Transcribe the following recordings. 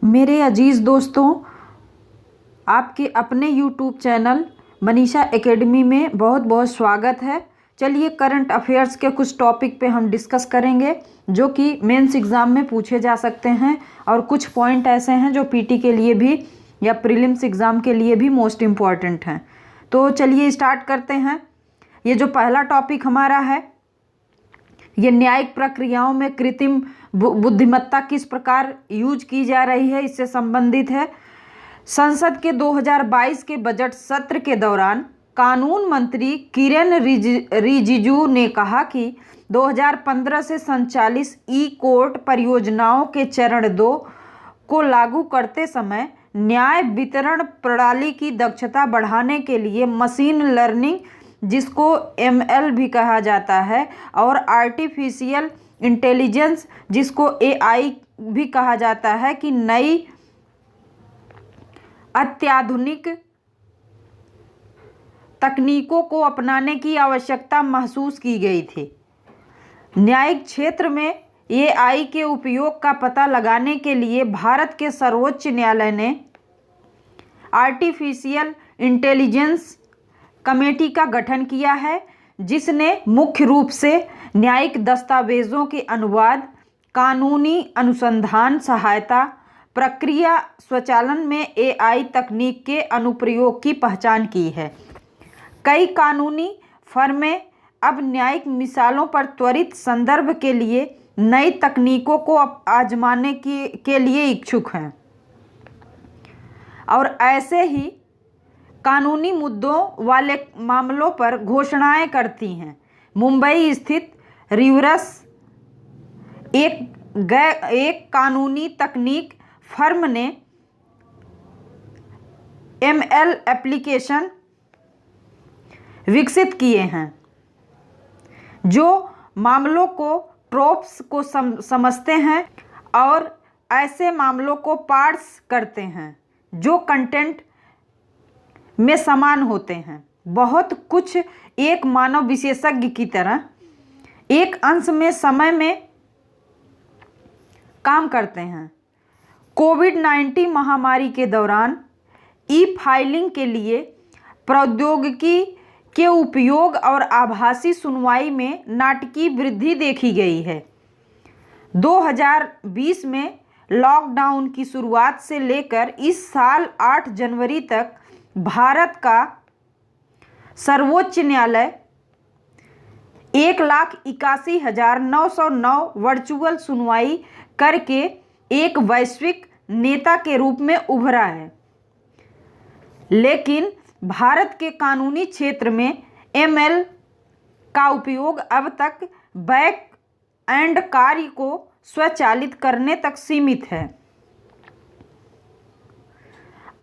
मेरे अजीज़ दोस्तों, आपके अपने YouTube चैनल मनीषा एकेडमी में बहुत बहुत स्वागत है। चलिए करंट अफेयर्स के कुछ टॉपिक पे हम डिस्कस करेंगे जो कि मेंस एग्ज़ाम में पूछे जा सकते हैं और कुछ पॉइंट ऐसे हैं जो पीटी के लिए भी या प्रीलिम्स एग्ज़ाम के लिए भी मोस्ट इम्पॉर्टेंट हैं। तो चलिए स्टार्ट करते हैं। ये जो पहला टॉपिक हमारा है, ये न्यायिक प्रक्रियाओं में कृत्रिम बुद्धिमत्ता किस प्रकार यूज की जा रही है, इससे संबंधित है। संसद के 2022 के बजट सत्र के दौरान कानून मंत्री किरेन रिजिजू ने कहा कि 2015 से संचालित ई कोर्ट परियोजनाओं के चरण 2 को लागू करते समय न्याय वितरण प्रणाली की दक्षता बढ़ाने के लिए मशीन लर्निंग, जिसको ML भी कहा जाता है, और आर्टिफिशियल इंटेलिजेंस, जिसको AI भी कहा जाता है, कि नई अत्याधुनिक तकनीकों को अपनाने की आवश्यकता महसूस की गई थी। न्यायिक क्षेत्र में AI के उपयोग का पता लगाने के लिए भारत के सर्वोच्च न्यायालय ने आर्टिफिशियल इंटेलिजेंस कमेटी का गठन किया है, जिसने मुख्य रूप से न्यायिक दस्तावेजों के अनुवाद, कानूनी अनुसंधान सहायता, प्रक्रिया स्वचालन में AI तकनीक के अनुप्रयोग की पहचान की है। कई कानूनी फर्में अब न्यायिक मिसालों पर त्वरित संदर्भ के लिए नई तकनीकों को आजमाने के लिए इच्छुक हैं और ऐसे ही कानूनी मुद्दों वाले मामलों पर घोषणाएं करती हैं। मुंबई स्थित रिवरस एक कानूनी तकनीक फर्म ने ML एप्लीकेशन विकसित किए हैं जो मामलों को ट्रोप्स को समझते हैं और ऐसे मामलों को पार्स करते हैं जो कंटेंट में समान होते हैं। बहुत कुछ एक मानव विशेषज्ञ की तरह एक अंश में समय में काम करते हैं। कोविड-19 महामारी के दौरान ई-फाइलिंग के लिए प्रौद्योगिकी के उपयोग और आभासी सुनवाई में नाटकीय वृद्धि देखी गई है। 2020 में लॉकडाउन की शुरुआत से लेकर इस साल 8 जनवरी तक भारत का सर्वोच्च न्यायालय 1,81,909 वर्चुअल सुनवाई करके एक वैश्विक नेता के रूप में उभरा है। लेकिन भारत के कानूनी क्षेत्र में ML का उपयोग अब तक बैक एंड कार्य को स्वचालित करने तक सीमित है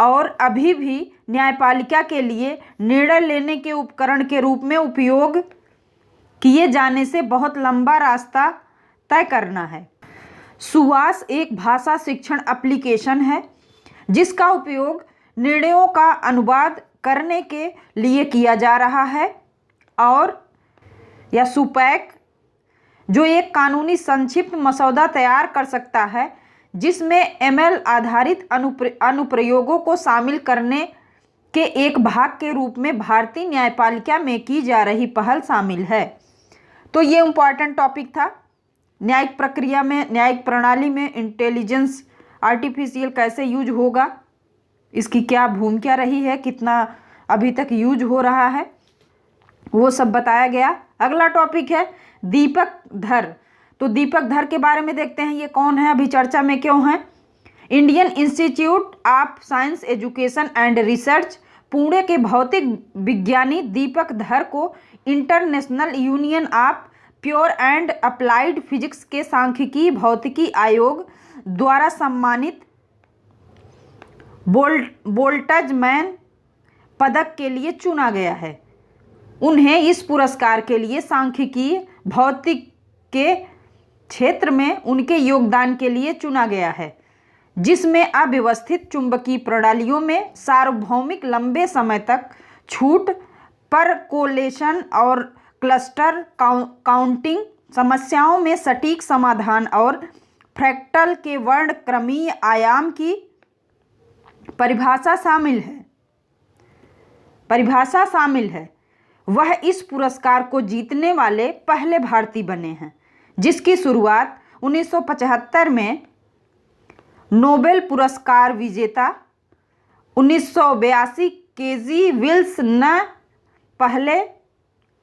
और अभी भी न्यायपालिका के लिए निर्णय लेने के उपकरण के रूप में उपयोग किए जाने से बहुत लंबा रास्ता तय करना है। सुवास एक भाषा शिक्षण एप्लीकेशन है जिसका उपयोग निर्णयों का अनुवाद करने के लिए किया जा रहा है, और या सुपैक जो एक कानूनी संक्षिप्त मसौदा तैयार कर सकता है जिसमें ML आधारित अनुप्रयोगों को शामिल करने के एक भाग के रूप में भारतीय न्यायपालिका में की जा रही पहल शामिल है। तो ये इम्पॉर्टेंट टॉपिक था। न्यायिक प्रक्रिया में, न्यायिक प्रणाली में इंटेलिजेंस आर्टिफिशियल कैसे यूज होगा, इसकी क्या भूमिका रही है, कितना अभी तक यूज हो रहा है, वो सब बताया गया। अगला टॉपिक है दीपक धर। तो दीपक धर के बारे में देखते हैं, ये कौन है, अभी चर्चा में क्यों है। Indian institute of science education and research Pune के भौतिक विज्ञानी दीपक धर को international union of pure and applied physics के सांख्यिकी भौतिकी आयोग द्वारा सम्मानित बोल्ट्जमैन पदक के लिए चुना गया है। उन्हें इस पुरस्कार के लिए सांख्यिकी भौतिक के क्षेत्र में उनके योगदान के लिए चुना गया है, जिसमें अव्यवस्थित चुंबकीय प्रणालियों में सार्वभौमिक लंबे समय तक छूट पर कोलेशन और क्लस्टर काउंटिंग समस्याओं में सटीक समाधान और फ्रैक्टल के वर्ण क्रमीय आयाम की परिभाषा शामिल है। वह इस पुरस्कार को जीतने वाले पहले भारतीय बने हैं, जिसकी शुरुआत 1975 में नोबेल पुरस्कार विजेता 1982 केजी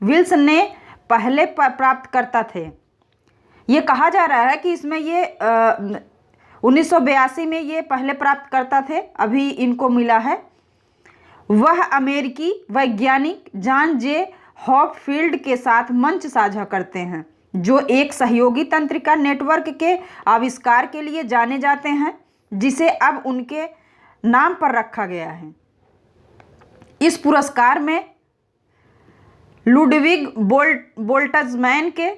विल्स ने पहले प्राप्त करता थे। ये कहा जा रहा है कि इसमें ये 1982 में ये पहले प्राप्त करता थे, अभी इनको मिला है। वह अमेरिकी वैज्ञानिक जॉन जे हॉपफील्ड के साथ मंच साझा करते हैं, जो एक सहयोगी तंत्रिका नेटवर्क के आविष्कार के लिए जाने जाते हैं, जिसे अब उनके नाम पर रखा गया है। इस पुरस्कार में लुडविग बोल्ट्जमैन के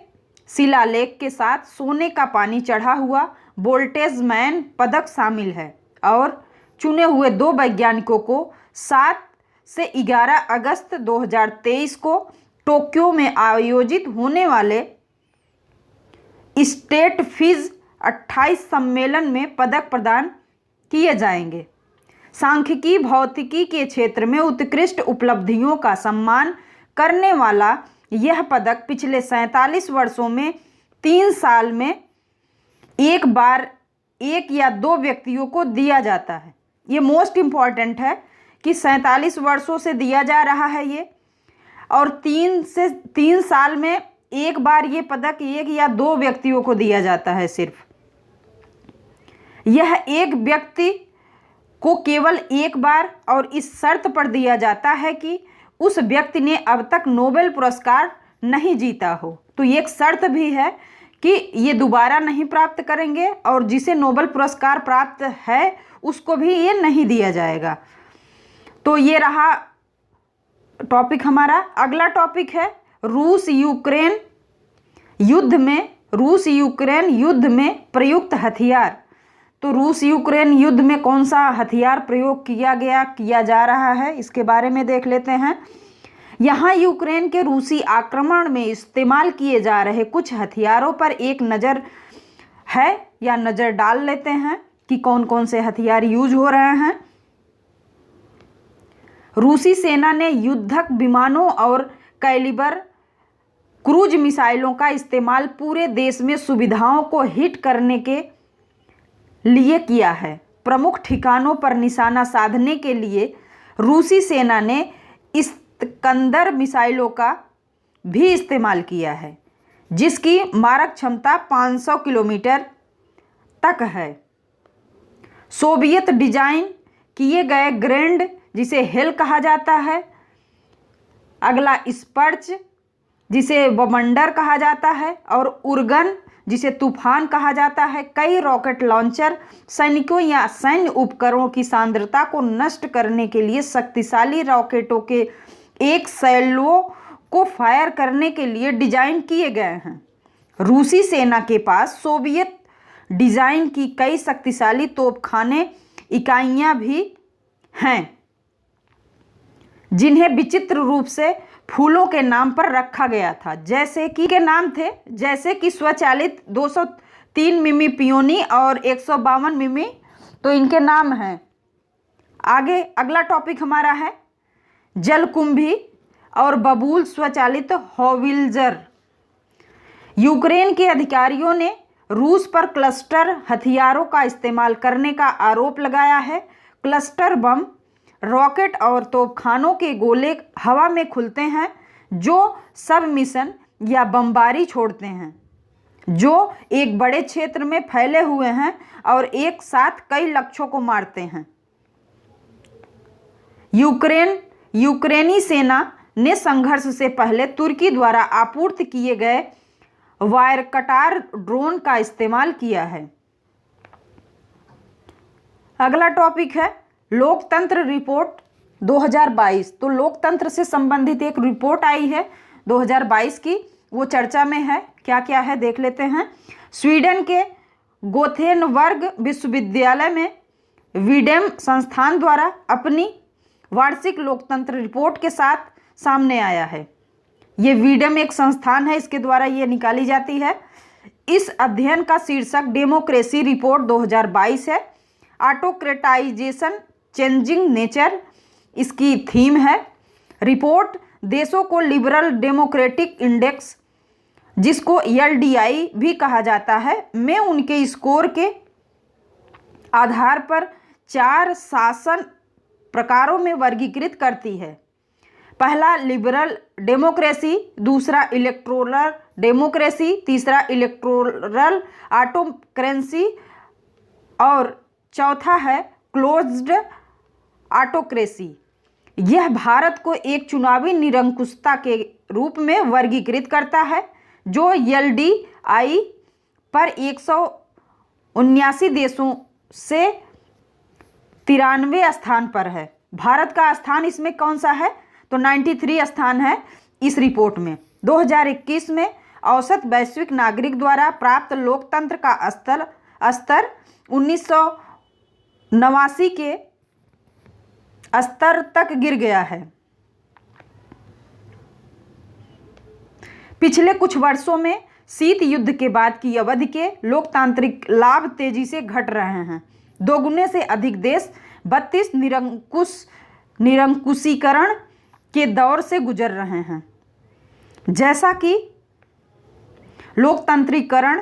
शिलालेख के साथ सोने का पानी चढ़ा हुआ बोल्ट्जमैन पदक शामिल है और चुने हुए 2 वैज्ञानिकों को 7 से 11 अगस्त 2023 को टोक्यो में आयोजित होने वाले स्टेट फिज 28 सम्मेलन में पदक प्रदान किए जाएंगे। सांख्यिकी भौतिकी के क्षेत्र में उत्कृष्ट उपलब्धियों का सम्मान करने वाला यह पदक पिछले 47 वर्षों में 3 साल में एक बार 1 या 2 व्यक्तियों को दिया जाता है। ये मोस्ट इम्पॉर्टेंट है कि 47 वर्षों से दिया जा रहा है ये, और 3 साल में एक बार ये पदक 1 या 2 व्यक्तियों को दिया जाता है सिर्फ। यह एक व्यक्ति को केवल एक बार और इस शर्त पर दिया जाता है कि उस व्यक्ति ने अब तक नोबेल पुरस्कार नहीं जीता हो। तो ये एक शर्त भी है कि ये दोबारा नहीं प्राप्त करेंगे, और जिसे नोबेल पुरस्कार प्राप्त है उसको भी ये नहीं दिया जाएगा। तो ये रहा टॉपिक हमारा। अगला टॉपिक है रूस यूक्रेन युद्ध में प्रयुक्त हथियार। तो रूस यूक्रेन युद्ध में कौन सा हथियार प्रयोग किया जा रहा है, इसके बारे में देख लेते हैं। यहाँ यूक्रेन के रूसी आक्रमण में इस्तेमाल किए जा रहे कुछ हथियारों पर एक नज़र है, या नज़र डाल लेते हैं कि कौन कौन से हथियार यूज हो रहे हैं। रूसी सेना ने युद्धक विमानों और कैलिबर क्रूज मिसाइलों का इस्तेमाल पूरे देश में सुविधाओं को हिट करने के लिए किया है। प्रमुख ठिकानों पर निशाना साधने के लिए रूसी सेना ने इस्कंदर मिसाइलों का भी इस्तेमाल किया है, जिसकी मारक क्षमता 500 किलोमीटर तक है। सोवियत डिजाइन किए गए ग्रैंड, जिसे हेल कहा जाता है, अगला स्पर्च जिसे बमंडर कहा जाता है, और उर्गन जिसे तूफान कहा जाता है, कई रॉकेट लॉन्चर सैनिकों या सैन्य उपकरणों की सांद्रता को नष्ट करने के लिए शक्तिशाली रॉकेटों के एक सैल्वो को फायर करने के लिए डिजाइन किए गए हैं। रूसी सेना के पास सोवियत डिजाइन की कई शक्तिशाली तोपखाने इकाइयां भी हैं, जिन्हें विचित्र रूप से फूलों के नाम पर रखा गया था, जैसे कि स्वचालित 203 मिमी पियोनी और 152 मिमी। तो इनके नाम हैं। आगे अगला टॉपिक हमारा है जलकुंभी और बबूल स्वचालित हॉविल्जर। यूक्रेन के अधिकारियों ने रूस पर क्लस्टर हथियारों का इस्तेमाल करने का आरोप लगाया है। क्लस्टर बम रॉकेट और तोपखानों के गोले हवा में खुलते हैं, जो सबमिशन या बमबारी छोड़ते हैं, जो एक बड़े क्षेत्र में फैले हुए हैं और एक साथ कई लक्ष्यों को मारते हैं। यूक्रेनी सेना ने संघर्ष से पहले तुर्की द्वारा आपूर्ति किए गए वायरकटार ड्रोन का इस्तेमाल किया है। अगला टॉपिक है लोकतंत्र रिपोर्ट 2022। तो लोकतंत्र से संबंधित एक रिपोर्ट आई है 2022 की, वो चर्चा में है। क्या क्या है देख लेते हैं। स्वीडन के गोथेनबर्ग विश्वविद्यालय में वीडेम संस्थान द्वारा अपनी वार्षिक लोकतंत्र रिपोर्ट के साथ सामने आया है। ये वीडेम एक संस्थान है, इसके द्वारा ये निकाली जाती है। इस अध्ययन का शीर्षक डेमोक्रेसी रिपोर्ट 2022 है। ऑटोक्रेटाइजेशन चेंजिंग नेचर इसकी थीम है। रिपोर्ट देशों को लिबरल डेमोक्रेटिक इंडेक्स, जिसको LDI भी कहा जाता है, में उनके स्कोर के आधार पर 4 शासन प्रकारों में वर्गीकृत करती है। पहला लिबरल डेमोक्रेसी, दूसरा इलेक्टोरल डेमोक्रेसी, तीसरा इलेक्टोरल ऑटोक्रेसी और चौथा है क्लोज्ड ऑटोक्रेसी। यह भारत को एक चुनावी निरंकुशता के रूप में वर्गीकृत करता है, जो LDI पर 179 देशों से 93 स्थान पर है। भारत का स्थान इसमें कौन सा है? तो 93 स्थान है इस रिपोर्ट में। 2021 में औसत वैश्विक नागरिक द्वारा प्राप्त लोकतंत्र का स्तर 1989 के स्तर तक गिर गया है। पिछले कुछ वर्षों में शीत युद्ध के बाद की अवधि के लोकतांत्रिक लाभ तेजी से घट रहे हैं। दोगुने से अधिक देश 32 निरंकुशीकरण के दौर से गुजर रहे हैं, जैसा कि लोकतंत्रीकरण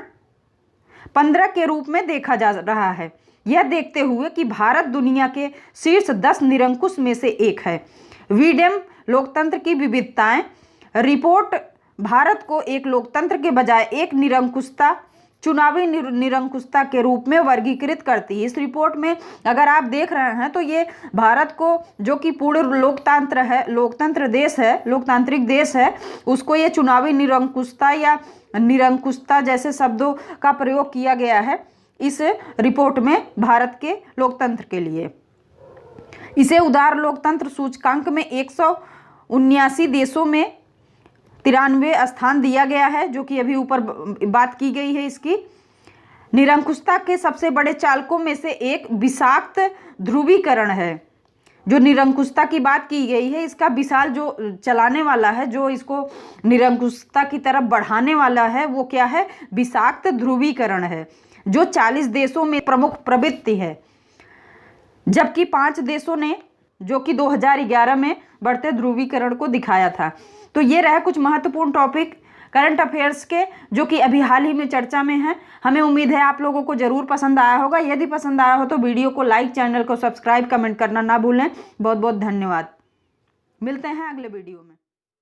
15 के रूप में देखा जा रहा है। यह देखते हुए कि भारत दुनिया के शीर्ष 10 निरंकुश में से एक है। वीडेम लोकतंत्र की विविधताएं। रिपोर्ट भारत को एक लोकतंत्र के बजाय एक निरंकुशता, चुनावी निरंकुशता के रूप में वर्गीकृत करती है। इस रिपोर्ट में अगर आप देख रहे हैं तो ये भारत को, जो कि पूर्ण लोकतंत्र है, लोकतांत्रिक देश है, उसको ये चुनावी निरंकुशता या निरंकुशता जैसे शब्दों का प्रयोग किया गया है इस रिपोर्ट में भारत के लोकतंत्र के लिए। इसे उदार लोकतंत्र सूचकांक में 179 देशों में 93 स्थान दिया गया है, जो कि अभी ऊपर बात की गई है इसकी। निरंकुशता के सबसे बड़े चालकों में से एक विषाक्त ध्रुवीकरण है। जो निरंकुशता की बात की गई है, इसका विशाल जो चलाने वाला है, जो इसको निरंकुशता की तरफ बढ़ाने वाला है, वो क्या है? विषाक्त ध्रुवीकरण है, जो 40 देशों में प्रमुख प्रवृत्ति है, जबकि 5 देशों ने, जो कि 2011 में बढ़ते ध्रुवीकरण को दिखाया था। तो ये रहे कुछ महत्वपूर्ण टॉपिक करंट अफेयर्स के, जो कि अभी हाल ही में चर्चा में है। हमें उम्मीद है आप लोगों को जरूर पसंद आया होगा। यदि पसंद आया हो तो वीडियो को लाइक, चैनल को सब्सक्राइब, कमेंट करना ना भूलें। बहुत बहुत धन्यवाद। मिलते हैं अगले वीडियो में।